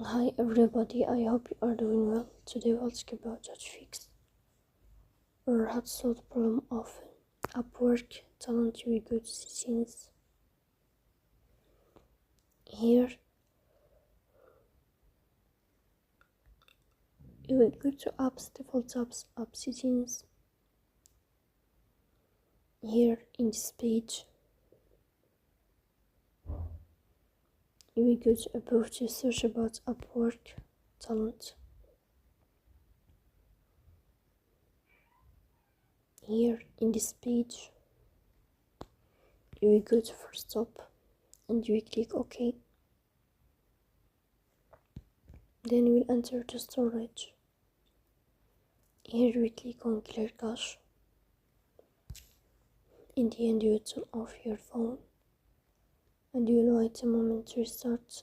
Hi everybody, I hope you are doing well. Today we'll talk about how to fix or how to solve the problem of Upwork talent you good settings. Here you will go to apps, default apps, app settings. Here in this page you will go to above to search about Upwork talent. Here in this page you will go to first stop and you will click OK. Then you will enter the storage. Here we click on clear cache. In the end you will turn off your phone and you will wait a moment to restart